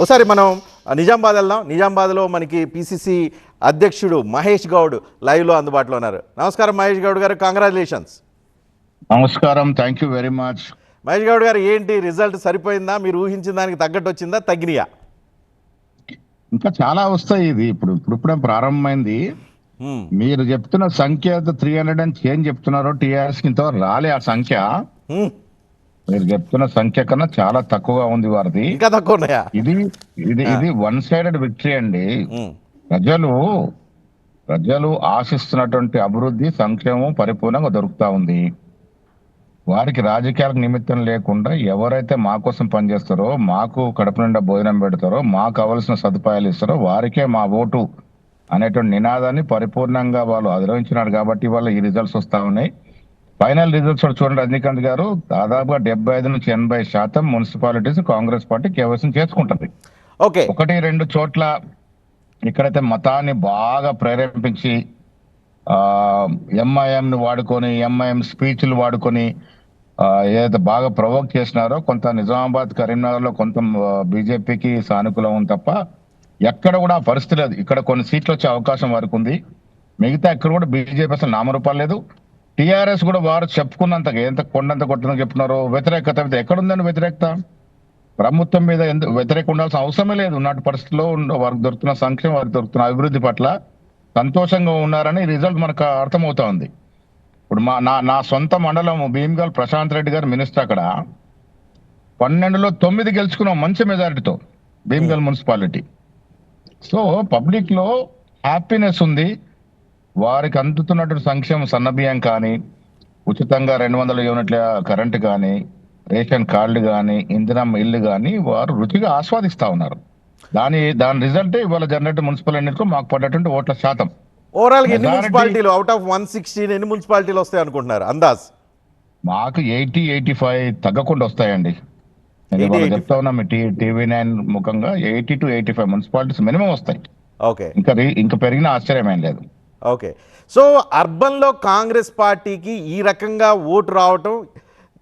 ఒకసారి మనం నిజామాబాద్ వెళ్దాం. నిజామాబాద్లో మనకి పిసిసి అధ్యక్షుడు మహేష్ గౌడ్ లైవ్లో అందుబాటులో ఉన్నారు. నమస్కారం మహేష్ గౌడ్ గారు, కంగ్రాచులేషన్స్. నమస్కారం, thank you very much. Mahesh Goud గారు, ఏంటి రిజల్ట్ సరిపోయిందా? మీరు ఊహించిన దానికి తగ్గట్టు వచ్చిందా, తగ్గినాయా? ఇంకా చాలా వస్తాయి. ఇది ఇప్పుడే ప్రారంభమైంది. మీరు చెప్తున్న సంఖ్య 300 అని చేంజ్ చెప్తున్నారు. టీఆర్ఎస్ ఇంతవరకు రాలే ఆ సంఖ్య. మీరు చెప్తున్న సంఖ్య కన్నా చాలా తక్కువగా ఉంది వారిది. ఇంకా తక్కువ ఉన్నాయా? ఇది ఇది ఇది వన్ సైడెడ్ విక్టరీ అండి. ప్రజలు ఆశిస్తున్నటువంటి అభివృద్ధి, సంక్షేమం పరిపూర్ణంగా దొరుకుతా ఉంది. వారికి రాజకీయాలకు నిమిత్తం లేకుండా ఎవరైతే మా కోసం పనిచేస్తారో, మాకు కడుపు నిండా భోజనం పెడతారో, మాకు కావలసిన సదుపాయాలు ఇస్తారో వారికే మా ఓటు అనేటువంటి నినాదాన్ని పరిపూర్ణంగా వాళ్ళు అధిరోహించినారు. కాబట్టి వాళ్ళ ఈ రిజల్ట్స్ వస్తా ఉన్నాయి. ఫైనల్ రిజల్ట్స్ చూడండి రజనీకాంత్ గారు, దాదాపుగా 75 నుంచి 80% మున్సిపాలిటీస్ కాంగ్రెస్ పార్టీ కేవైసీ చేసుకుంటుంది. ఓకే, 1-2 చోట్ల ఇక్కడైతే మతాన్ని బాగా ప్రేరేపించి ఎంఐఎంను వాడుకొని, ఎంఐఎం స్పీచ్లు వాడుకొని ఏదైతే బాగా ప్రొవోక్ చేసినారో, కొంత నిజామాబాద్, కరీంనగర్లో కొంత బీజేపీకి సానుకూలం ఉంది తప్ప ఎక్కడ కూడా ఆ పరిస్థితి లేదు. ఇక్కడ కొన్ని సీట్లు వచ్చే అవకాశం వరకు ఉంది. మిగతా ఎక్కడ కూడా బీజేపీ అసలు నామరూపాలు లేదు. టీఆర్ఎస్ కూడా వారు చెప్పుకున్నంతగా ఎంత కొండంత కొట్టదని చెప్తున్నారు. వ్యతిరేకత ఎక్కడుందని వ్యతిరేకత? ప్రభుత్వం మీద ఎందుకు వ్యతిరేక ఉండాల్సిన అవసరమే లేదు. నాటి పరిస్థితుల్లో వారికి దొరుకుతున్న సంక్షేమం, వారికి దొరుకుతున్న అభివృద్ధి పట్ల సంతోషంగా ఉన్నారని రిజల్ట్ మనకు అర్థమవుతా ఉంది. ఇప్పుడు నా సొంత మండలం భీమ్గల్, ప్రశాంత్ రెడ్డి గారు మినిస్టర్, అక్కడ 12లో 9 గెలుచుకున్నాం మంచి మెజారిటీతో భీమ్గల్ మున్సిపాలిటీ. సో పబ్లిక్ లో హ్యాపీనెస్ ఉంది. వారికి అందుతున్నటువంటి సంక్షేమ సన్నబియ్యం కానీ, ఉచితంగా 200 యూనిట్ల కరెంటు కానీ, రేషన్ కార్డులు కానీ, ఇందిరమ్మ ఇల్లు కానీ వారు రుచిగా ఆస్వాదిస్తా ఉన్నారు. దాని రిజల్ట్ ఇవాళ జనరేట్ మున్సిపల్ ఎన్నికల్లో మాకు పడ్డటువంటి ఓట్ల శాతం. ఓవరాల్ ఎన్ని మున్సిపాలిటీలు అవుట్ ఆఫ్ 116 ఎన్ని మున్సిపాలిటీలు వస్తాయి అనుకుంటున్నారు అందాజ్? మాకు 80-85 తగ్గకుండా వస్తాయండి. నేను చెప్తా ఉన్నా మీ TV9 ముఖంగా 80 to 85 మున్సిపాలిటీస్ మినిమం వస్తాయి. ఓకే, ఇంకా పెరిగిన ఆశ్చర్యమేం లేదు. ఓకే. సో అర్బన్లో కాంగ్రెస్ పార్టీకి ఈ రకంగా ఓటు రావటం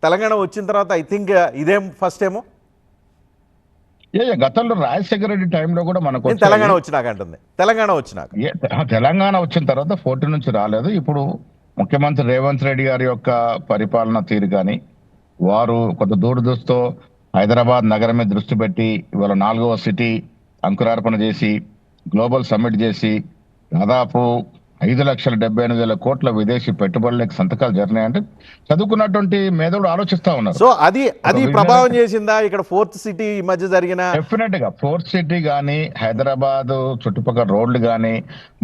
తెలంగాణ వచ్చిన తర్వాత ఐ థింక్ ఇదేం ఫస్ట్ ఏమో. గతంలో రాజశేఖర రెడ్డి టైంలో కూడా మనకు తెలంగాణ వచ్చినాక అంటుంది. తెలంగాణ వచ్చిన తర్వాత 14 నుంచి రాలేదు. ఇప్పుడు ముఖ్యమంత్రి రేవంత్ రెడ్డి గారి యొక్క పరిపాలన తీరు కానీ, వారు కొంత దూరదృష్టితో హైదరాబాద్ నగరం మీద దృష్టి పెట్టి ఇవాళ 4వ సిటీ అంకురార్పణ చేసి, గ్లోబల్ సమ్మిట్ చేసి, దాదాపు 5,78,000 కోట్ల విదేశీ పెట్టుబడులకు సంతకాలు జరిగినాయంటే చదువుకున్నటువంటి మేధావులు ఆలోచిస్తా ఉన్నారు. సో అది ప్రభావం చేసిందా ఇక్కడ 4th సిటీ ఈ మధ్య జరిగిన? డెఫినెట్ గా 4th సిటీ కానీ, హైదరాబాద్ చుట్టుపక్కల రోడ్లు కానీ,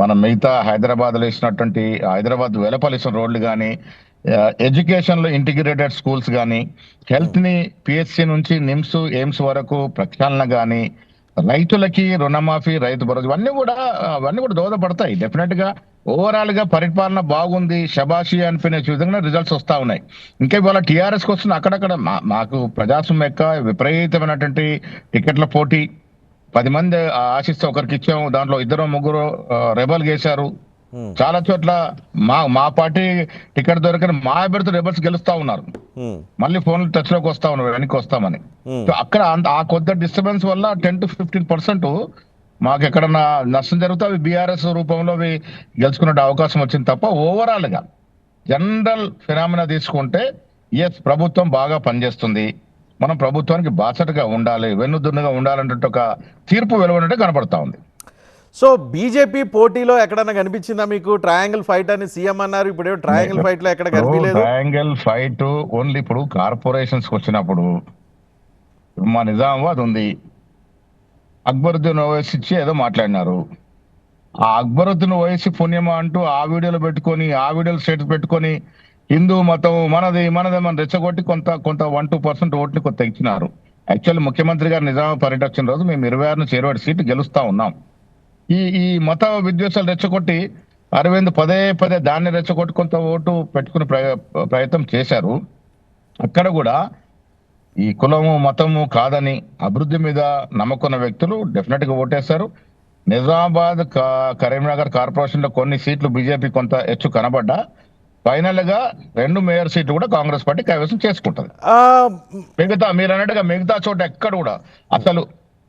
మన మిగతా హైదరాబాద్ లో ఇచ్చినటువంటి హైదరాబాద్ వెలపలిసిన రోడ్లు కానీ, ఎడ్యుకేషన్ లో ఇంటిగ్రేటెడ్ స్కూల్స్ కానీ, హెల్త్ ని పిహెచ్సి నుంచి నిమ్స్, ఎయిమ్స్ వరకు ప్రక్షాళన కానీ, రైతులకి రుణమాఫీ, రైతు భరోసా, అవన్నీ కూడా దోహదపడతాయి. డెఫినెట్ గా ఓవరాల్ గా పరిపాలన బాగుంది, శబాషి అనిపించే విధంగా రిజల్ట్స్ వస్తా ఉన్నాయి. ఇంకా ఇవాళ టీఆర్ఎస్ కి వస్తున్న అక్కడక్కడ మాకు ప్రజాస్వామ్యం యొక్క విపరీతమైనటువంటి టికెట్ల పోటీ. 10 మంది ఆశిస్తే ఒకరికి ఇచ్చాము, దాంట్లో 2-3 రెబల్ గేశారు. చాలా చోట్ల మా పార్టీ టికెట్ దొరికిన మా అభ్యర్థులు రెబల్స్ గెలుస్తా ఉన్నారు. మళ్ళీ ఫోన్లు టచ్ లోకి వస్తా ఉన్నారు, వెనక్కి వస్తామని. అక్కడ ఆ కొద్ది డిస్టర్బెన్స్ వల్ల 10 to 15% మాకు ఎక్కడన్నా నష్టం జరుగుతా అవి బీఆర్ఎస్ రూపంలో అవి గెలుచుకునే అవకాశం వచ్చింది తప్ప ఓవరాల్ గా జనరల్ ఫినామినా తీసుకుంటే ఎస్ ప్రభుత్వం బాగా పనిచేస్తుంది, మనం ప్రభుత్వానికి బాసటగా ఉండాలి, వెన్నుదున్నుగా ఉండాలంటే ఒక తీర్పు వెలువడినట్టు కనబడతా ఉంది. సో బీజేపీ పోటీలో ఎక్కడన్నా కనిపించిందా మీకు? ట్రయాంగిల్ ఫైట్ అని సీఎం అన్నారు, ఇప్పుడు ట్రయాంగిల్ ఫైట్ లో ఎక్కడ కనిపించలేదు. ట్రయాంగిల్ ఫైట్ ఓన్లీ ఇప్పుడు కార్పొరేషన్స్ వచ్చినప్పుడు మా నిజామాబాద్ ఉంది, అక్బరుద్దీన్ ఓవైసీ ఇచ్చి ఏదో మాట్లాడినారు. ఆ అక్బరుద్దీన్ ఓవైసీ పుణ్యమా అంటూ ఆ వీడియోలు పెట్టుకొని, ఆ వీడియోలు స్టేటస్ పెట్టుకొని హిందూ మతం మనది మన రెచ్చగొట్టి కొంత 1-2% ఓట్ని కొంత ఇచ్చినారు. యాక్చువల్లీ ముఖ్యమంత్రి గారు నిజామాబాద్ పర్యటన వచ్చిన రోజు మేము 26 నుంచి 27 సీట్లు గెలుస్తా ఉన్నాం. ఈ మత విద్వేషాలు రెచ్చగొట్టి అరవింద్ పదే దాన్ని రెచ్చగొట్టి కొంత ఓటు పెట్టుకునే ప్రయత్నం చేశారు. అక్కడ కూడా ఈ కులము మతము కాదని అభివృద్ధి మీద నమ్మకున్న వ్యక్తులు డెఫినెట్ గా ఓటేశారు. నిజామాబాద్, కరీంనగర్ కార్పొరేషన్ లో కొన్ని సీట్లు బీజేపీ కొంత హెచ్చు కనబడ్డా ఫైనల్ గా 2 మేయర్ సీట్లు కూడా కాంగ్రెస్ పార్టీ కైవసం చేసుకుంటది. మిగతా మీరు అన్నట్టుగా మిగతా చోట ఎక్కడ కూడా అసలు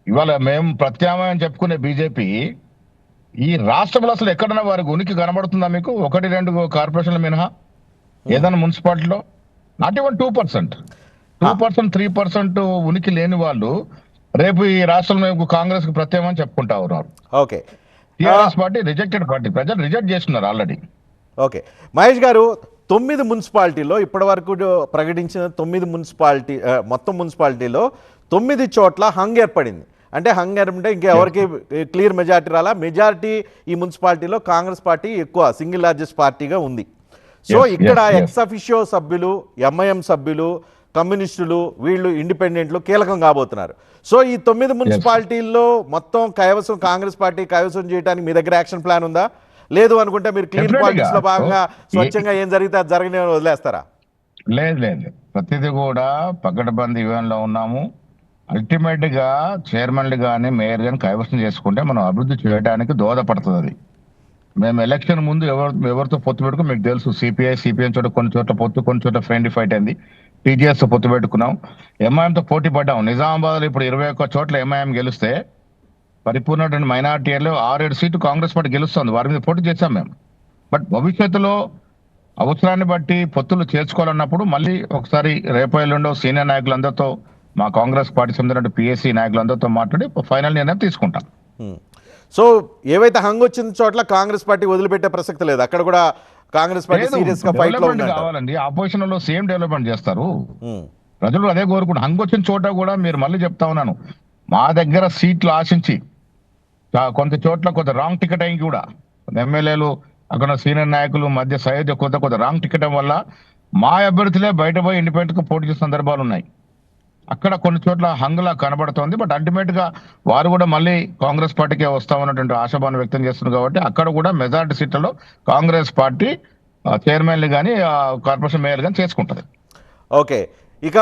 ఇవాళ మేము ప్రత్యామ్నాయం చెప్పుకునే బీజేపీ ఈ రాష్ట్రంలో అసలు ఎక్కడైనా వారికి ఉనికి కనబడుతుందా మీకు? 1-2 కార్పొరేషన్లు మినహా ఏదైనా మున్సిపాలిటీలో నాట్ ఈవెన్ 2%, 3% ఉనికి లేని వాళ్ళు రేపు ఈ రాష్ట్రంలో కాంగ్రెస్ కు ప్రత్యామ్నాయం చెప్పుకుంటా ఉన్నారు. Okay. TRS party rejected party, ప్రజలు రిజెక్ట్ చేస్తున్నారు ఆల్రెడీ. ఓకే మహేష్ గారు, 9 మున్సిపాలిటీలో ఇప్పటి వరకు ప్రకటించిన 9 మున్సిపాలిటీ మొత్తం మున్సిపాలిటీలో 9 చోట్ల హంగ్ ఏర్పడింది. అంటే హంగ్ ఏర్పడితే ఇంకెవరికి క్లియర్ మెజారిటీ రాలా. మెజారిటీ ఈ మున్సిపాలిటీలో కాంగ్రెస్ పార్టీ ఎక్కువ, సింగిల్ లార్జెస్ట్ పార్టీగా ఉంది. సో ఇక్కడ ఎక్స్ అఫిషియో సభ్యులు, ఎంఐఎం సభ్యులు, కమ్యూనిస్టులు, వీళ్ళు ఇండిపెండెంట్లు కీలకం కాబోతున్నారు. సో ఈ 9 మున్సిపాలిటీల్లో మొత్తం కైవసం కాంగ్రెస్ పార్టీ కైవసం చేయడానికి మీ దగ్గర యాక్షన్ ప్లాన్ ఉందా? లేదు అనుకుంటే మీరు క్లీన్ పాలిటిక్స్ లో భాగంగా స్వచ్ఛంగా ఏం జరిగితే అది జరగని వదిలేస్తారా? లేదు, ప్రతిదీ కూడా పకడ్బందీ వ్యూహంలో ఉన్నాము. అల్టిమేట్ గా చైర్మన్లు కానీ మేయర్ కానీ కైవసం చేసుకుంటే మనం అభివృద్ధి చేయడానికి దోహదపడుతుంది అది. మేము ఎలక్షన్ ముందు ఎవరితో పొత్తు పెట్టుకుని మీకు తెలుసు. సిపిఎం చోట కొన్ని చోట్ల పొత్తు, కొన్ని చోట్ల ఫ్రెండ్లీ ఫైట్ అయింది. టీజీఎస్ పొత్తు పెట్టుకున్నాం, ఎంఐఎంతో పోటీ పడ్డాం. నిజామాబాద్ లో ఇప్పుడు 21 చోట్ల ఎంఐఎం గెలిస్తే పరిపూర్ణ మైనార్టీ ఏరియాలో 6-7 సీట్లు కాంగ్రెస్ పార్టీ గెలుస్తుంది. వారి మీద పోటీ చేశాం మేము. బట్ భవిష్యత్తులో అవసరాన్ని బట్టి పొత్తులు చేర్చుకోవాలన్నప్పుడు మళ్ళీ ఒకసారి రేపు ఎల్లుండో సీనియర్ నాయకులందరితో, మా కాంగ్రెస్ పార్టీ చెందిన పిఎస్సి నాయకులందరితో మాట్లాడి ఫైనల్ నిర్ణయం తీసుకుంటాం. సో ఏవైతే హంగ్ వచ్చిన చోట్ల కాంగ్రెస్ పార్టీ వదిలిపెట్టే ప్రసక్తి లేదు. అక్కడ కూడా కాంగ్రెస్ పార్టీ సీరియస్ గా ఫైట్ లో ఉంది. కావాలండి, ఆపోజిషన్ లో సేమ్ డెవలప్మెంట్ చేస్తారు. ప్రజలు అదే కోరుకుంటారు. హంగ్ వచ్చిన చోట కూడా మీరు మళ్ళీ చెప్తా ఉన్నాను, మా దగ్గర సీట్లు ఆశించి కొంత చోట్ల కొంత రాంగ్ టికెట్ అయ్యి కూడా ఎమ్మెల్యేలు అక్కడ సీనియర్ నాయకులు మధ్య సయోధ్య కొంత రాంగ్ టికెట్ వల్ల మా అభ్యర్థులే బయట పోయి ఇండిపెండెంట్ గా పోటీ చేసే సందర్భాలు ఉన్నాయి. అక్కడ కొన్ని చోట్ల హంగులా కనబడుతోంది. బట్ అల్టిమేట్ గా వారు కూడా మళ్ళీ కాంగ్రెస్ పార్టీకే వస్తామన్నటువంటి ఆశాభావం వ్యక్తం చేస్తున్నారు. కాబట్టి అక్కడ కూడా మెజారిటీ సీట్లలో కాంగ్రెస్ పార్టీ చైర్మన్లు కానీ కార్పొరేషన్ మేయర్ కానీ చేసుకుంటది. ఓకే, ఇక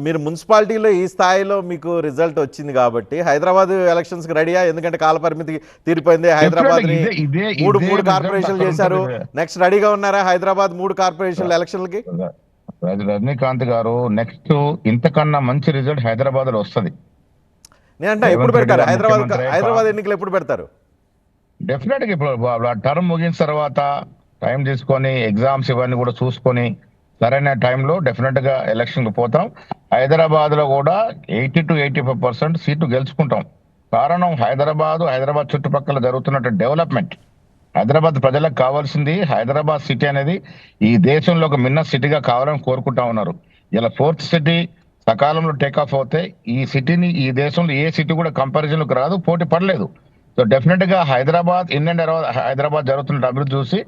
మీరు మున్సిపాలిటీలో ఈ స్థాయిలో మీకు రిజల్ట్ వచ్చింది కాబట్టి హైదరాబాద్ ఎలక్షన్స్ కి రెడీయా? ఎందుకంటే కాల పరిమితి తీరిపోయింది. హైదరాబాద్ ని మూడు కార్పొరేషన్లు చేశారు. నెక్స్ట్ రెడీగా ఉన్నారా హైదరాబాద్ 3 కార్పొరేషన్ల ఎలక్షన్లకి? రజనీకాంత్ గారు, నెక్స్ట్ ఇంతకన్నా మంచి రిజల్ట్ హైదరాబాద్ లో వస్తుంది. నేనంటే ఎప్పుడు పెడతారు హైదరాబాద్ ఎన్నికలు ఎప్పుడు పెడతారు? డెఫినెట్ గా ఇప్పుడు టర్మ్ ముగిన తర్వాత టైం తీసుకొని ఎగ్జామ్స్ ఇవన్నీ కూడా చూసుకొని సరైన టైంలో డెఫినెట్ గా ఎలక్షన్ కు పోతాం. హైదరాబాద్ లో కూడా 80 to 85% సీట్లు గెలుచుకుంటాం. కారణం హైదరాబాద్ చుట్టుపక్కల జరుగుతున్న డెవలప్మెంట్. హైదరాబాద్ ప్రజలకు కావాల్సింది హైదరాబాద్ సిటీ అనేది ఈ దేశంలో ఒక మిన్న సిటీగా కావాలని కోరుకుంటా ఉన్నారు. ఇలా 4th సిటీ సకాలంలో టేక్ ఆఫ్ అవుతే ఈ సిటీని ఈ దేశంలో ఏ సిటీ కూడా కంపారిజన్ కు రాదు, పోటీ పడలేదు. సో డెఫినెట్ గా హైదరాబాద్ హైదరాబాద్ జరుగుతున్న అభివృద్ధి చూసి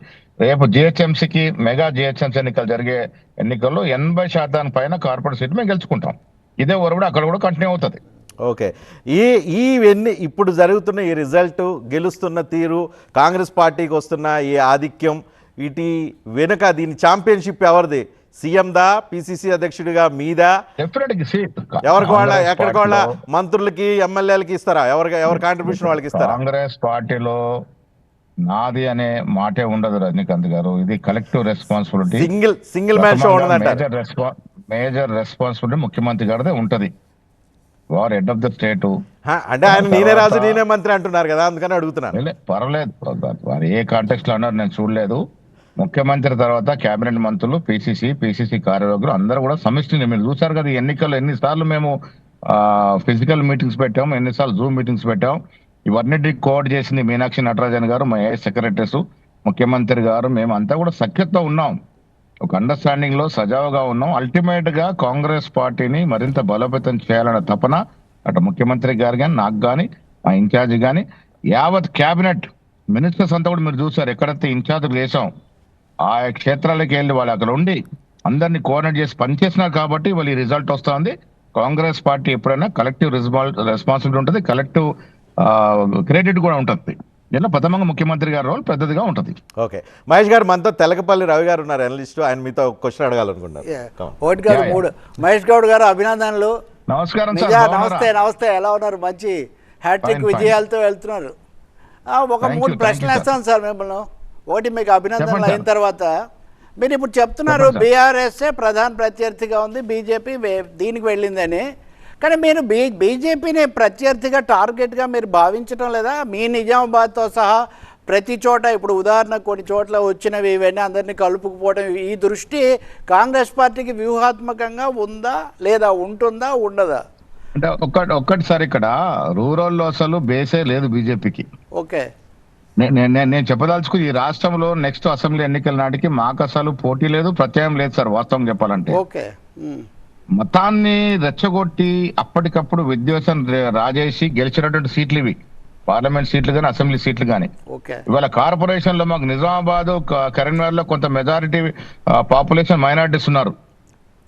రేపు జిహెచ్ఎంసీకి మెగా జిహెచ్ఎంసీ ఎన్నికలు జరిగే ఎన్నికల్లో 80% పైన కార్పొరేట్ సీట్లు మేము గెలుచుకుంటాం. ఇదే ఊరు కూడా అక్కడ కూడా కంటిన్యూ అవుతుంది. ఓకే, ఇవన్నీ ఇప్పుడు జరుగుతున్న ఈ రిజల్ట్, గెలుస్తున్న తీరు, కాంగ్రెస్ పార్టీకి వస్తున్న ఈ ఆధిక్యం, వీటి వెనుక దీని ఛాంపియన్షిప్ ఎవరిది? సీఎందా, పిసిసి అధ్యక్షుడిగా మీదా? ఎవరికి వాళ్ళ ఎక్కడికి వాళ్ళ మంత్రులకి ఎమ్మెల్యేలకి ఇస్తారా? ఎవరి కాంట్రిబ్యూషన్ వాళ్ళకి ఇస్తారా? కాంగ్రెస్ పార్టీలో నాది అనే మాటే ఉండదు రజనీకాంత్ గారు. ఇది collective responsibility. Single man show ఉండదంటారు. మేజర్ రెస్పాన్సిబిలిటీ ముఖ్యమంత్రి గారిదే ఉంటది. వారు హెడ్ ఆఫ్ ద స్టేట్. అంటే ఆయన నేనే రాజు నేనే మంత్రి అంటున్నారు కదా, అందుకని అడుగుతున్నాను. పర్లేదు, వారు ఏ కాంటెక్స్ట్ లో అన్నారు నేను చూడలేదు. ముఖ్యమంత్రి తర్వాత కేబినెట్ మంత్రులు, పిసిసి కార్యవర్గులు అందరూ కూడా సమిష్టిని మీరు చూసారు కదా. ఎన్నికల్లో ఎన్నిసార్లు మేము ఫిజికల్ మీటింగ్స్ పెట్టాం, ఎన్నిసార్లు జూమ్ మీటింగ్స్ పెట్టాం. ఇవన్నిటికి కోఆర్డ్ చేసింది మీనాక్షి నటరాజన్ గారు, మా సెక్రటరీస్, ముఖ్యమంత్రి గారు. మేము అంతా కూడా సఖ్యతతో ఉన్నాం, ఒక అండర్స్టాండింగ్ లో సజావుగా ఉన్నాం. అల్టిమేట్ గా కాంగ్రెస్ పార్టీని మరింత బలోపేతం చేయాలన్న తపన అటు ముఖ్యమంత్రి గారు కానీ, నాకు కానీ, మా ఇన్ఛార్జి కానీ, యావత్ క్యాబినెట్ మినిస్టర్స్ అంతా కూడా మీరు చూసారు. ఎక్కడైతే ఇన్ఛార్జ్ చేసాం ఆ క్షేత్రాలకు వెళ్ళి వాళ్ళు అక్కడ ఉండి అందరినీ కోఆర్డినేట్ చేసి పనిచేసినారు కాబట్టి వాళ్ళు ఈ రిజల్ట్ వస్తుంది. కాంగ్రెస్ పార్టీ ఎప్పుడైనా కలెక్టివ్ రెస్పాన్సిబిలిటీ ఉంటుంది, కలెక్టివ్ క్రెడిట్ కూడా ఉంటుంది. ఇలా ప్రథమంగా ముఖ్యమంత్రి గారి రోల్ పెద్దదిగా ఉంటుంది. ఓకే, మహేష్ గారు మనతో తెలకపల్లి రవి గారు ఉన్నారు, అనలిస్ట్. ఆయన మీతో క్వశ్చన్ అడగాలనుకుంటున్నారు. మహేష్ గౌడ్ గారు అభినందనలు. నమస్కారం. నమస్తే, ఎలా ఉన్నారు? మంచి హ్యాట్రిక్ విజయాలతో వెళ్తున్నారు. ఒక 3 ప్రశ్నలు వేస్తాను సార్ మిమ్మల్ని. ఒకటి, మీకు అభినందనలు అయిన తర్వాత మీరు ఇప్పుడు చెప్తున్నారు బీఆర్ఎస్ఏ ప్రధాన ప్రత్యర్థిగా ఉంది, బీజేపీ దీనికి వెళ్ళిందని. కానీ మీరు బీజేపీని ప్రత్యర్థిగా టార్గెట్గా మీరు భావించడం లేదా? మీ నిజామాబాద్తో సహా ప్రతి చోట ఇప్పుడు ఉదాహరణ కొన్ని చోట్ల వచ్చినవి ఇవన్నీ అందరినీ కలుపుకుపోవడం, ఈ దృష్టి కాంగ్రెస్ పార్టీకి వ్యూహాత్మకంగా ఉందా లేదా ఉంటుందా ఉండదా? అంటే ఒక్కటిసారి ఇక్కడ రూరల్లో అసలు బేసే లేదు బీజేపీకి. ఓకే, నేను చెప్పదలుచుకు ఈ రాష్ట్రంలో నెక్స్ట్ అసెంబ్లీ ఎన్నికల నాటికి మాకు అసలు పోటీ లేదు, ప్రత్యయం లేదు సార్ వాస్తవం చెప్పాలంటే. ఓకే, మతాన్ని రెచ్చగొట్టి అప్పటికప్పుడు విద్వేషం రాజేసి గెలిచినటువంటి సీట్లు ఇవి, పార్లమెంట్ సీట్లు కానీ అసెంబ్లీ సీట్లు కానీ. ఓకే, ఇవాళ కార్పొరేషన్ లో మాకు నిజామాబాద్ కరీంనగర్ లో కొంత మెజారిటీ పాపులేషన్ మైనారిటీస్ ఉన్నారు.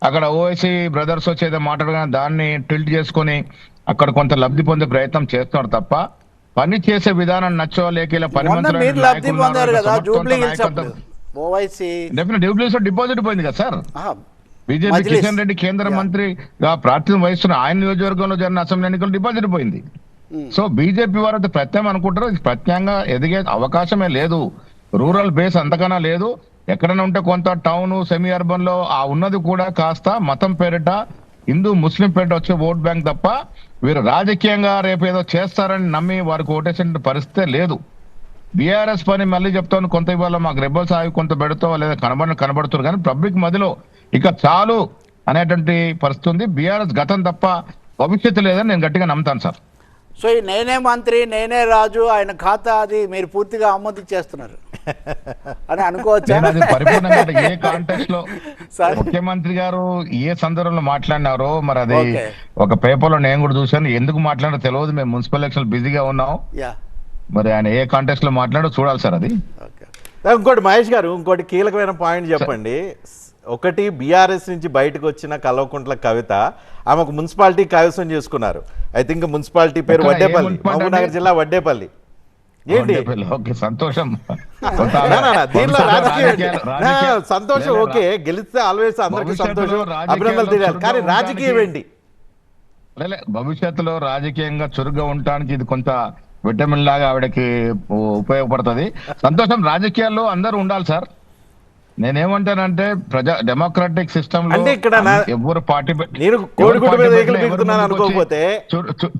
అక్కడ ఓవైసీ బ్రదర్స్ వచ్చేదో మాట్లాడగానే దాన్ని టిల్ట్ చేసుకొని అక్కడ కొంత లబ్ధి పొందే ప్రయత్నం చేస్తున్నారు తప్ప పని చేసే విధానం నచ్చో లేక ఇలా పని డిపాజిట్ పోయింది కదా సార్. బీజేపీ కిషన్ రెడ్డి కేంద్ర మంత్రిగా ప్రాతినిధ్యం వహిస్తున్న ఆయన నియోజకవర్గంలో జరిగిన అసెంబ్లీ ఎన్నికలు డిపాజిట్ పోయింది. సో బీజేపీ వారు అయితే ప్రత్యేకం అనుకుంటారు, ప్రత్యేకంగా ఎదిగే అవకాశమే లేదు. రూరల్ బేస్ అంతకన్నా లేదు. ఎక్కడైనా ఉంటే కొంత టౌన్ సెమీ అర్బన్ లో ఆ ఉన్నది కూడా కాస్త మతం పేరిట హిందూ ముస్లిం పేరిట వచ్చే ఓట్ బ్యాంక్ తప్ప వీరు రాజకీయంగా రేపు ఏదో చేస్తారని నమ్మి వారికి ఓటేసే పరిస్థితే లేదు. బీఆర్ఎస్ పని మళ్ళీ చెప్తాను, కొంత ఇవాళ మాకు రెబల్స్ ఆగి కొంత పెడతావు లేదా కనబడుతున్నారు కానీ పబ్లిక్ మధ్యలో ఇక చాలు అనేటువంటి పరిస్థితి ఉంది. బీఆర్ఎస్ గతం తప్ప భవిష్యత్తు లేదని నేను గట్టిగా నమ్ముతాను సార్. సో ఈ నేనే మంత్రి నేనే రాజు ఆయన ఖాతా అది మీరు పూర్తిగా ఆమోదం చేస్తున్నారు అని అనుకోవచ్చా? పరిపూర్ణంగా ఏ కాంటెక్స్ట్ లో ముఖ్యమంత్రి గారు ఏ సందర్భంలో మాట్లాడినారో మరి అది ఒక పేపర్ లో నేను కూడా చూశాను. ఎందుకు మాట్లాడారో తెలియదు, మేము మున్సిపల్ ఎలక్షన్ బిజీగా ఉన్నాం. మరి ఆయన ఏ కాంటెక్స్ట్ లో మాట్లాడో చూడాలి సార్ అది. ఇంకోటి మహేష్ గారు, ఇంకోటి కీలకమైన పాయింట్ చెప్పండి. ఒకటి బీఆర్ఎస్ నుంచి బయటకు వచ్చిన కల్వకుంట్ల కవిత ఆమెకు మున్సిపాలిటీ కైవసం చేసుకున్నారు. ఐ థింక్ మున్సిపాలిటీ పేరు వడ్డేపల్లి, మహబూబ్నగర్ జిల్లా వడ్డేపల్లి. ఏంటి సంతోషం? దీనిలో సంతోషం ఓకే, గెలిస్తే ఆల్వేస్ అందరికీ సంతోషం, అభినందనలు తెలియాలి. కానీ రాజకీయం ఏంటి? భవిష్యత్తులో రాజకీయంగా చురుగ్గా ఉండటానికి ఇది కొంత విటమిన్ లాగా ఆవిడకి ఉపయోగపడుతుంది. సంతోషం. రాజకీయాల్లో అందరూ ఉండాలి సార్. నేనేమంటానంటే డెమోక్రాటిక్ సిస్టమ్ లో ఇక్కడ ఎవరు పార్టీ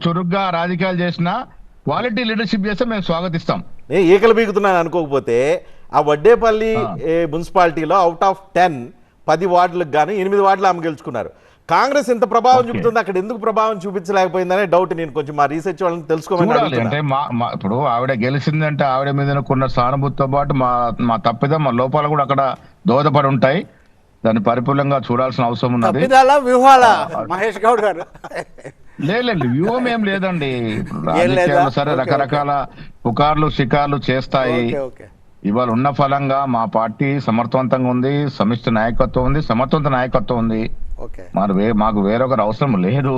చురుగ్గా రాజకీయాలు చేసినా క్వాలిటీ లీడర్షిప్ చేస్తే మేము స్వాగతిస్తాం. నేను ఈకలు బీగుతున్నాను అనుకోకపోతే ఆ వడ్డేపల్లి మున్సిపాలిటీలో అవుట్ ఆఫ్ 10 వార్డులకు గానీ 8 వార్డులు ఆమె గెలుచుకున్నారు. కాంగ్రెస్ ఎంత ప్రభావం చూపుతుంది, అక్కడ ఎందుకు ప్రభావం చూపించలేకపోయిందనే డౌట్ నేను కొంచెం మా రీసెర్చ్ వాళ్ళని తెలుసుకోమని. అంటే ఇప్పుడు ఆవిడ గెలిచిందంటే ఆవిడ మీద ఉన్న సానుభూతితో పాటు మా తప్పిదం మా లోపాలు కూడా అక్కడ దోహదపడి ఉంటాయి. దాన్ని పరిపూర్ణంగా చూడాల్సిన అవసరం ఉన్నది. మహేష్ గౌడ్ గారు లేదు వ్యూహం ఏం లేదండి. రాజకీయాలు సరే రకరకాల పుకార్లు షికార్లు చేస్తాయి. ఇవాళ ఉన్న ఫలంగా మా పార్టీ సమర్థవంతంగా ఉంది, సమిష్టి నాయకత్వం ఉంది, సమర్థవంత నాయకత్వం ఉంది. మాకు వేరొకరు అవసరం లేదు.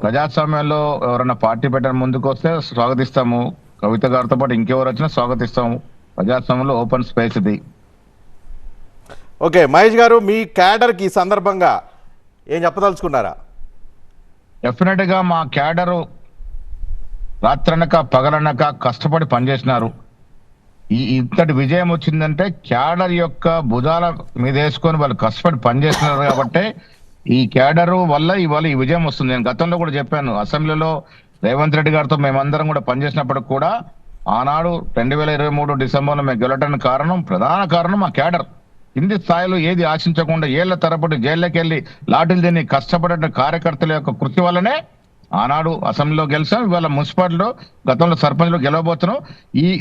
ప్రజాస్వామ్యంలో ఎవరైనా పార్టీ పెట్టడం ముందుకు వస్తే స్వాగతిస్తాము. కవిత గారితో పాటు ఇంకెవరు వచ్చినా స్వాగతిస్తాము. ప్రజాస్వామ్యంలో ఓపెన్ స్పేస్ ఇది. ఓకే మహేష్ గారు, మీ క్యాడర్ కి సందర్భంగా ఏం చెప్పదలుచుకున్నారా? డెఫినెట్ గా మా క్యాడరు రాత్రనక పగలనక కష్టపడి పనిచేసినారు. ఇంతటి విజయం వచ్చిందంటే క్యాడర్ యొక్క భుజాల మీద వేసుకొని వాళ్ళు కష్టపడి పనిచేస్తున్నారు కాబట్టి ఈ క్యాడరు వల్ల ఇవాళ ఈ విజయం వస్తుంది. నేను గతంలో కూడా చెప్పాను, అసెంబ్లీలో రేవంత్ రెడ్డి గారితో మేమందరం కూడా పనిచేసినప్పటికి కూడా ఆనాడు 2023 డిసెంబర్లో మేము గెలవడానికి ప్రధాన కారణం మా క్యాడర్. కింది స్థాయిలో ఏది ఆశించకుండా ఏళ్ల తరబడి జైల్లోకి వెళ్ళి లాఠీలు తిని కష్టపడే కార్యకర్తల యొక్క కృషి వల్లనే ఆనాడు అసెంబ్లీలో గెలిచాం. ఇవాళ మున్సిపాలిటీలో గతంలో సర్పంచ్ లో గెలవబోతున్నాం.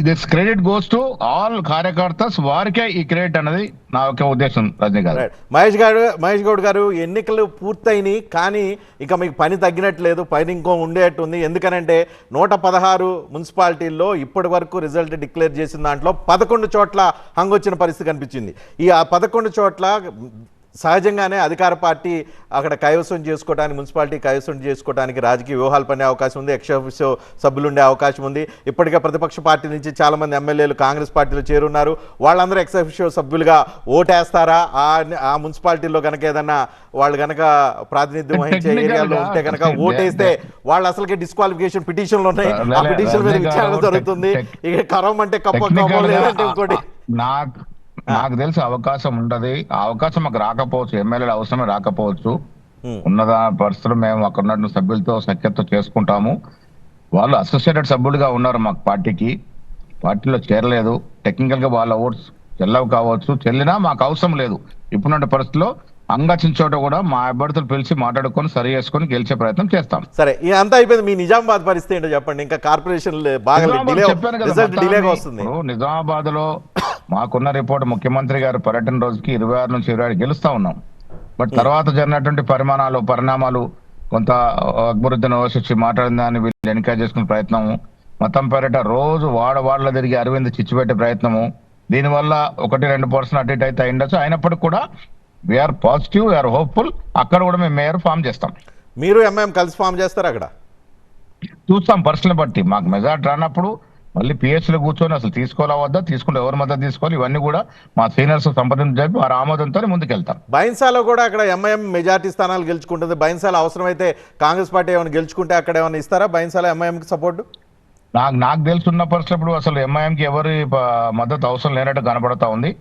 This credit goes to all కార్యకర్తస్. వారికే ఈ క్రెడిట్ అన్నది నా యొక్క ఉద్దేశం. రజనీ గారు, మహేష్ గౌడ్ గారు, ఎన్నికలు పూర్తయినాయి కానీ ఇక మీకు పని తగ్గినట్లేదు, పని ఇంకో ఉండేట్టు ఉంది. ఎందుకనంటే 116 మున్సిపాలిటీల్లో ఇప్పటి వరకు రిజల్ట్ డిక్లేర్ చేసిన దాంట్లో 11 చోట్ల హంగొచ్చిన పరిస్థితి కనిపించింది. ఈ 11 చోట్ల సహజంగానే అధికార పార్టీ అక్కడ కైవసం చేసుకోవడానికి, మున్సిపాలిటీ కైవసం చేసుకోవడానికి రాజకీయ వ్యూహాలు పడే అవకాశం ఉంది, ఎక్స్ ఆఫీసో సభ్యులు ఉండే అవకాశం ఉంది. ఇప్పటికే ప్రతిపక్ష పార్టీ నుంచి చాలామంది ఎమ్మెల్యేలు కాంగ్రెస్ పార్టీలో చేరున్నారు. వాళ్ళందరూ ఎక్స్ ఆఫీసో సభ్యులుగా ఓటేస్తారా? ఆ మున్సిపాలిటీలో కనుక ఏదన్నా వాళ్ళు కనుక ప్రాతినిధ్యం వహించే ఏరియాలో ఉంటే కనుక ఓటేస్తే వాళ్ళు అసలుకే డిస్క్వాలిఫికేషన్ పిటిషన్లు ఉన్నాయి. ఆ పిటిషన్ మీద విచారణ జరుగుతుంది. ఇక కరం అంటే కప్ప లేదంటే ఇంకోటి నాకు తెలిసి అవకాశం ఉండదు. ఆ అవకాశం మాకు రాకపోవచ్చు, ఎమ్మెల్యేల అవసరమే రాకపోవచ్చు. ఉన్నదా పరిస్థితులు మేము అక్కడ ఉన్న సభ్యులతో సఖ్యతతో చేసుకుంటాము. వాళ్ళు అసోసియేటెడ్ సభ్యులుగా ఉన్నారు మాకు పార్టీలో చేరలేదు. టెక్నికల్ గా వాళ్ళ ఓట్స్ చెల్లవు కావచ్చు, చెల్లినా మాకు అవసరం లేదు. ఇప్పుడున్న పరిస్థితుల్లో అంగచిన చోట కూడా మా అభ్యర్థులు పిలిచి మాట్లాడుకొని సరి చేసుకొని గెలిచే ప్రయత్నం చేస్తాం. సరే ఇది అంతా అయిపోయింది. మీ నిజామాబాద్ పరిస్థితి ఏంటో చెప్పండి. ఇంకా కార్పొరేషన్ బాగా చెప్పాను కదా, రిజల్ట్ డిలేగా వస్తుంది. నిజామాబాద్ లో మాకున్న రిపోర్ట్ ముఖ్యమంత్రి గారు పర్యటన రోజుకి 26 నుంచి 27 గెలుస్తా ఉన్నాం. బట్ తర్వాత జరిగినటువంటి పరిణామాలు కొంత అక్బరుద్దీన్ ఓవైసీ వచ్చి మాట్లాడిన దాన్ని వీళ్ళు ఎన్కరేజ్ చేసుకునే ప్రయత్నము, మతం పేరిట రోజు వాడలో తిరిగి అరవింద్ చిచ్చు పెట్టే ప్రయత్నము, దీనివల్ల 1-2% అటు ఇటు అయితే అయిండొచ్చు. అయినప్పటికీ కూడా వీఆర్ పాజిటివ్, వీఆర్ హోప్ఫుల్. అక్కడ కూడా మేము మేయర్ ఫామ్ చేస్తాం. మీరు ఎంఐఎం కలిసి ఫామ్ చేస్తారు అక్కడ? చూస్తాం పరిస్థితిని బట్టి. మాకు మెజార్టీ రానప్పుడు మళ్ళీ పిహెచ్లో కూర్చొని అసలు తీసుకోవాలా వద్దా, తీసుకుంటే ఎవరి మద్దతు తీసుకోవాలి, ఇవన్నీ కూడా మా సీనియర్స్ సంప్రదించి చెప్పి వారి ఆమోదంతో ముందుకెళ్తాం. బైన్సాలో కూడా అక్కడ ఎంఐఎం మెజార్టీ స్థానాలు గెలుచుకుంటుంది. బైన్సాలో అవసరమైతే కాంగ్రెస్ పార్టీ ఏమైనా గెలుచుకుంటే అక్కడ ఏమైనా ఇస్తారా బైన్సాలో ఎంఐఎంకి సపోర్టు? నాకు తెలుసున్న పరిస్థితులు అసలు ఎంఐఎంకి ఎవరి మద్దతు అవసరం లేనట్టు కనబడతా ఉంది.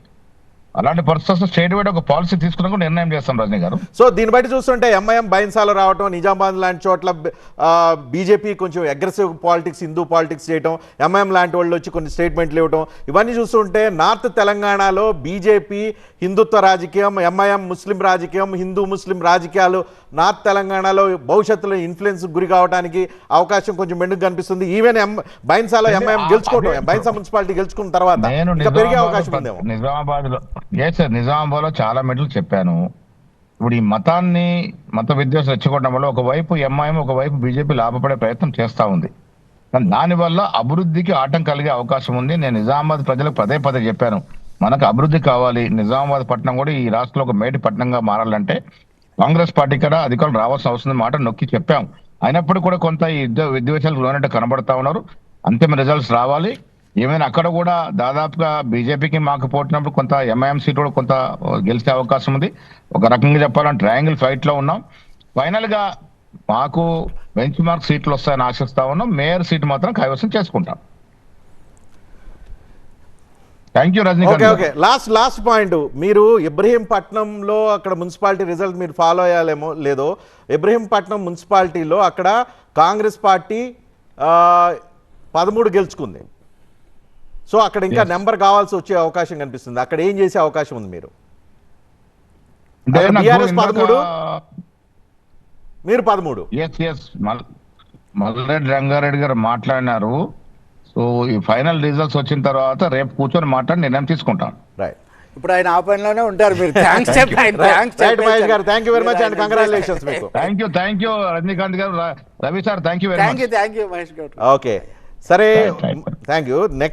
అలాంటి పరిస్థితులు స్టేట్ వైడ్ ఒక పాలసీ తీసుకున్నా నిర్ణయం చేస్తాం రజనీ గారు. సో దీన్ని బట్టి చూస్తుంటే ఎంఐఎం బైన్సాలో రావటం, నిజామాబాద్ లాంటి చోట్ల బీజేపీ కొంచెం అగ్రెసివ్ పాలిటిక్స్, హిందూ పాలిటిక్స్ చేయటం, ఎంఐఎం లాంటి వాళ్ళు వచ్చి కొన్ని స్టేట్మెంట్లు ఇవ్వటం, ఇవన్నీ చూస్తుంటే నార్త్ తెలంగాణలో బీజేపీ హిందుత్వ రాజకీయం, ఎంఐఎం ముస్లిం రాజకీయం, హిందూ ముస్లిం రాజకీయాలు నార్త్ తెలంగాణలో భవిష్యత్తులో ఇన్ఫ్లుయెన్స్ గురి కావడానికి అవకాశం కొంచెం మెండుగా కనిపిస్తుంది. ఈవెన్ బైన్సాలో ఎంఐఎం గెలుచుకోవటం, బైన్సా మున్సిపాలిటీ గెలుచుకున్న తర్వాత ఇంకా పెరిగే అవకాశం ఉందేమో. నిజామాబాద్ లో చాలా మెట్లు చెప్పాను. ఇప్పుడు ఈ మత విద్వేషాలు రెచ్చగొట్టడం వల్ల ఒకవైపు ఎంఐఎం, ఒకవైపు బీజేపీ లాభపడే ప్రయత్నం చేస్తా ఉంది. కానీ దానివల్ల అభివృద్ధికి ఆటంకం కలిగే అవకాశం ఉంది. నేను నిజామాబాద్ ప్రజలకు పదే చెప్పాను, మనకు అభివృద్ధి కావాలి, నిజామాబాద్ పట్టణం కూడా ఈ రాష్ట్రంలో ఒక మేటి పట్టణంగా మారాలంటే కాంగ్రెస్ పార్టీ కూడా అధికారులు రావాల్సిన అవసరం మాట నొక్కి చెప్పాం. అయినప్పటికీ కూడా కొంత ఈ విద్వేషాలు లోనట్టు కనబడతా ఉన్నారు. అంతిమ రిజల్ట్స్ రావాలి. ఏమైనా అక్కడ కూడా దాదాపుగా బీజేపీకి మాకు పోటీనప్పుడు కొంత ఎంఐఎం సీట్ కూడా కొంత గెలిచే అవకాశం ఉంది. ఒక రకంగా చెప్పాలంటే ట్రయాంగిల్ ఫైట్ లో ఉన్నాం. ఫైనల్ గా మాకు బెంచ్ మార్క్ సీట్లు వస్తాయని ఆశిస్తా ఉన్నాం. మేయర్ సీట్ మాత్రం కైవసం చేసుకుంటాం. Thank you Rajinikanth. Okay last point, మీరు ఇబ్రహీంపట్నంలో అక్కడ మున్సిపాలిటీ రిజల్ట్ మీరు ఫాలో అయ్యాలేమో లేదో, ఇబ్రహీంపట్నం మున్సిపాలిటీలో అక్కడ కాంగ్రెస్ పార్టీ 13 గెలుచుకుంది. సో అక్కడ ఇంకా నెంబర్ కావాల్సి వచ్చే అవకాశం కనిపిస్తుంది. అక్కడ ఏం చేసే అవకాశం ఉంది మీరు? బీఆర్ఎస్ 13, మీరు 13. మల్రెడ్డి రంగారెడ్డి గారు మాట్లాడినారు. సో ఈ ఫైనల్ రిజల్ట్స్ వచ్చిన తర్వాత రేపు కూర్చొని మాట్లాడి నిర్ణయం తీసుకుంటాం. రైట్. ఇప్పుడు ఆయన ఆ పనిలోనే ఉంటారు. మీరు థ్యాంక్స్ చెప్పండి. మహేష్ గారు, thank you very much and congratulations మీకు. థ్యాంక్ యూ రజనీకాంత్ గారు, Ravi sir, thank you very much. Thank you Mahesh గారు. ఓకే సరే, థ్యాంక్ యూ. నెక్స్ట్